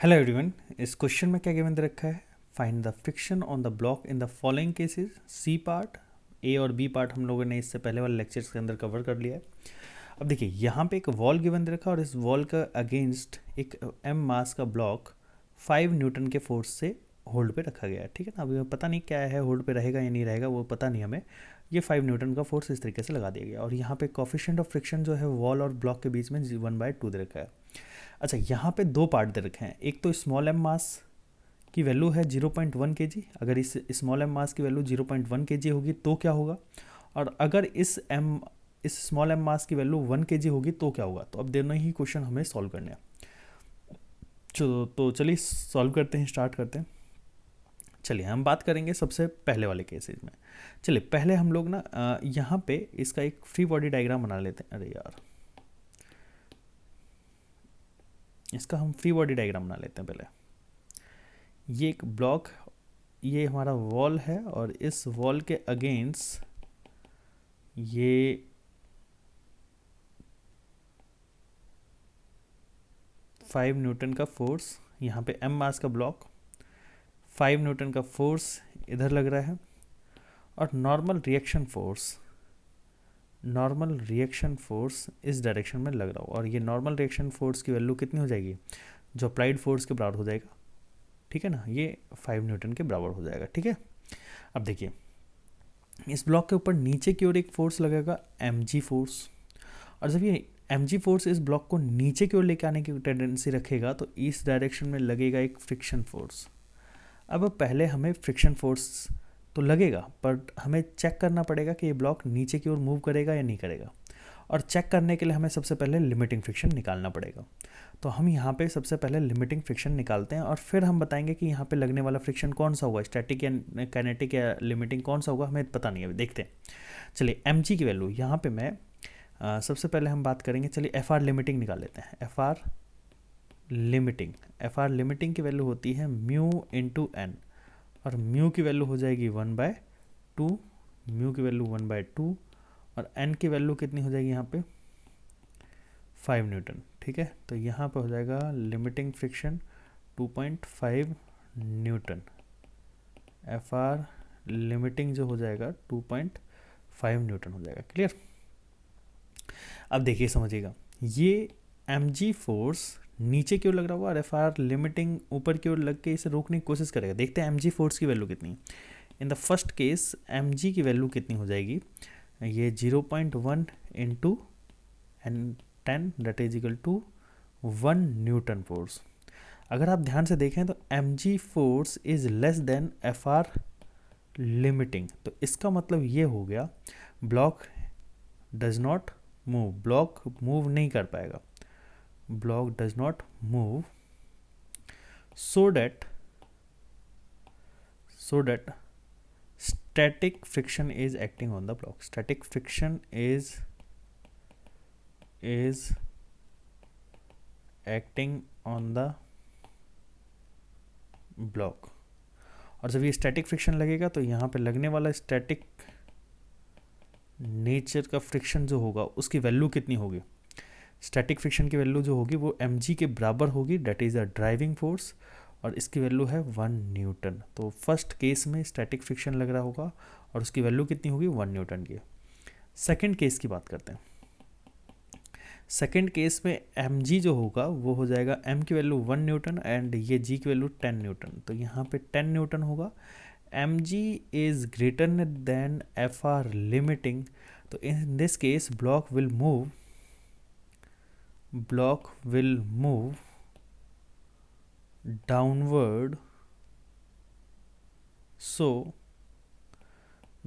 Hello everyone. इस question में क्या गिवन दे रखा है? Find the friction on the block in the following cases. C part, A और बी पार्ट हम लोगों ने इससे पहले वाले लेक्चर्स के अंदर कवर कर लिया है। अब देखिए यहाँ पे एक वॉल गिवन दे रखा है और इस वॉल का अगेंस्ट एक एम मास का ब्लॉक 5 न्यूटन के फोर्स से होल्ड पे रखा गया है। ठीक है ना। अभी हमें पता नहीं क्या है, होल्ड पे रहेगा या नहीं रहेगा वो पता नहीं हमें। ये 5 न्यूटन का फोर्स इस तरीके से लगा दिया गया और यहाँ पे कोफिशिएंट ऑफ फ्रिक्शन जो है वॉल और ब्लॉक के बीच में 1/2 दे रखा है। अच्छा, यहाँ पे दो पार्ट दे रखे हैं। एक तो स्मॉल एम मास की वैल्यू है 0.1 kg। अगर इस स्मॉल एम मास की वैल्यू 0.1 kg होगी तो क्या होगा, और अगर इस स्मॉल एम मास की वैल्यू 1 kg होगी तो क्या होगा। तो अब दोनों ही क्वेश्चन हमें सॉल्व करने हैं। तो चलिए सॉल्व करते हैं, स्टार्ट करते हैं। चलिए हम बात करेंगे सबसे पहले वाले केसेस में। चलिए पहले हम लोग ना यहाँ पे इसका एक फ्री बॉडी डायग्राम बना लेते हैं। अरे यार, इसका हम फ्री बॉडी डायग्राम बना लेते हैं पहले। ये एक ब्लॉक, ये हमारा वॉल है और इस वॉल के अगेंस्ट ये 5 न्यूटन का फोर्स, यहाँ पे एम मास का ब्लॉक, 5 न्यूटन का फोर्स इधर लग रहा है और नॉर्मल रिएक्शन फोर्स इस डायरेक्शन में लग रहा हो। और ये नॉर्मल रिएक्शन फोर्स की वैल्यू कितनी हो जाएगी, जो अप्लाइड फोर्स के बराबर हो जाएगा। ठीक है ना, ये 5 न्यूटन के बराबर हो जाएगा। ठीक है। अब देखिए इस ब्लॉक के ऊपर नीचे की ओर एक फोर्स लगेगा mg फोर्स, और जब ये mg फोर्स इस ब्लॉक को नीचे की ओर लेके आने की टेंडेंसी रखेगा तो इस डायरेक्शन में लगेगा एक फ्रिक्शन फोर्स। अब पहले हमें फ्रिक्शन फोर्स तो लगेगा, पर हमें चेक करना पड़ेगा कि ये ब्लॉक नीचे की ओर मूव करेगा या नहीं करेगा। और चेक करने के लिए हमें सबसे पहले लिमिटिंग फ्रिक्शन निकालना पड़ेगा। तो हम यहाँ पे सबसे पहले लिमिटिंग फ्रिक्शन निकालते हैं और फिर हम बताएंगे कि यहाँ पे लगने वाला फ्रिक्शन कौन सा होगा, स्टैटिक या काइनेटिक या लिमिटिंग कौन सा होगा, हमें पता नहीं है, अभी देखते हैं। चलिए mg की वैल्यू यहाँ पे मैं सबसे पहले हम बात करेंगे। चलिए एफ आर लिमिटिंग निकाल लेते हैं। एफ आर लिमिटिंग की वैल्यू होती है म्यू इंटू एन, और म्यू की वैल्यू हो जाएगी 1/2, म्यू की वैल्यू 1/2 और एन की वैल्यू कितनी हो जाएगी यहाँ पे 5 न्यूटन। ठीक है, तो यहाँ पे हो जाएगा limiting friction 2.5 Newton. F R limiting जो हो जाएगा 2.5 न्यूटन हो जाएगा। क्लियर। अब देखिए समझिएगा, ये mg फोर्स नीचे की ओर लग रहा होगा और एफ आर लिमिटिंग ऊपर की ओर लग के इसे रोकने की कोशिश करेगा। देखते हैं mg फोर्स की वैल्यू कितनी। In the first case mg की वैल्यू कितनी हो जाएगी, ये 0.1 into N 10 that is equal to 1 newton force. अगर आप ध्यान से देखें तो mg force is less than F R limiting, तो इसका मतलब ये हो गया block does not move, block move नहीं कर पाएगा, block does not move so that static friction is acting on the block. Static friction is acting on the block। और जब ये स्टैटिक फ्रिक्शन लगेगा तो यहाँ पे लगने वाला स्टैटिक नेचर का फ्रिक्शन जो होगा उसकी वैल्यू कितनी होगी। स्टैटिक फ्रिक्शन की वैल्यू जो होगी वो mg के बराबर होगी, that is a driving force, और इसकी वैल्यू है 1 न्यूटन। तो फर्स्ट केस में स्टैटिक फ्रिक्शन लग रहा होगा और उसकी वैल्यू कितनी होगी 1 न्यूटन की। सेकंड केस की बात करते हैं। सेकंड केस में mg जो होगा वो हो जाएगा m की वैल्यू 1 न्यूटन एंड ये g की वैल्यू 10 न्यूटन, तो यहाँ पे 10 न्यूटन होगा। mg is greater than F R limiting, तो in this case block will move downward, so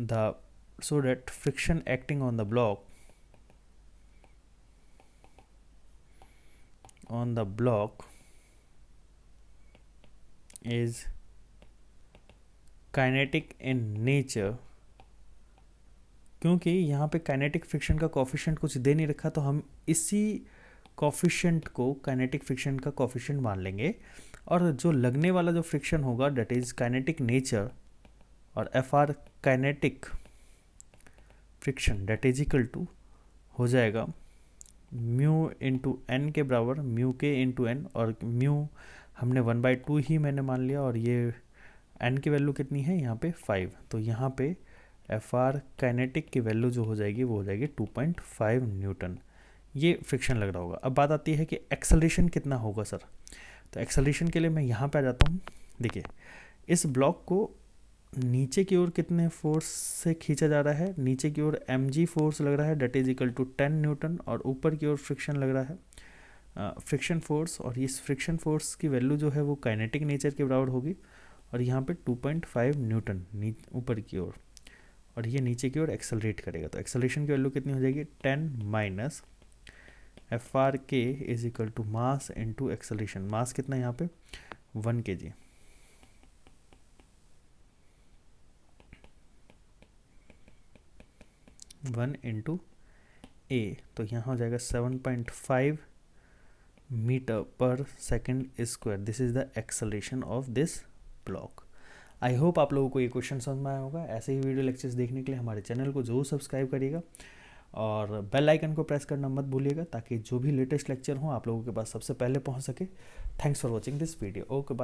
that friction acting on the block is kinetic in nature। क्योंकि यहाँ पे काइनेटिक फ्रिक्शन का कोफिशिएंट कुछ दे नहीं रखा, तो हम इसी कोफिशिएंट को काइनेटिक फ्रिक्शन का कोफिशिएंट मान लेंगे, और जो लगने वाला जो फ्रिक्शन होगा डेट इज काइनेटिक नेचर, और F R kinetic friction that is equal to हो जाएगा म्यू इंटू एन के बराबर, म्यू के इंटू एन, और म्यू हमने 1/2 ही मैंने मान लिया, और ये एन की वैल्यू कितनी है यहाँ पे 5, तो यहाँ पे एफ आर काइनेटिक की वैल्यू जो हो जाएगी वो हो जाएगी 2.5 न्यूटन। ये फ्रिक्शन लग रहा होगा। अब बात आती है कि एक्सेलरेशन कितना होगा सर। तो एक्सेलरेशन के लिए मैं यहाँ पे आ जाता हूँ। देखिए इस ब्लॉक को नीचे की ओर कितने फोर्स से खींचा जा रहा है, नीचे की ओर mg फोर्स लग रहा है, that is equal to 10 newton, और ऊपर की ओर फ्रिक्शन लग रहा है फ्रिक्शन फोर्स, और इस फ्रिक्शन फोर्स की वैल्यू जो है वो काइनेटिक नेचर के बराबर होगी, और यहाँ पे 2.5 न्यूटन ऊपर की ओर, और ये नीचे की ओर एक्सेलरेट करेगा। तो एक्सेलरेशन की वैल्यू कितनी हो जाएगी 10 माइनस एफ आर के is equal to mass into acceleration. Mass कितना है यहाँ पे 1 kg, वन इंटू ए, तो यहाँ हो जाएगा 7.5 मीटर पर second square. This is the acceleration of this block. I hope आप लोगों को ये क्वेश्चन समझ में आया होगा। ऐसे ही वीडियो लेक्चर्स देखने के लिए हमारे चैनल को जरूर सब्सक्राइब करिएगा, और बेल आइकन को प्रेस करना मत भूलिएगा, ताकि जो भी लेटेस्ट लेक्चर हो आप लोगों के पास सबसे पहले पहुंच सके। Thanks for watching this video. Okay bye.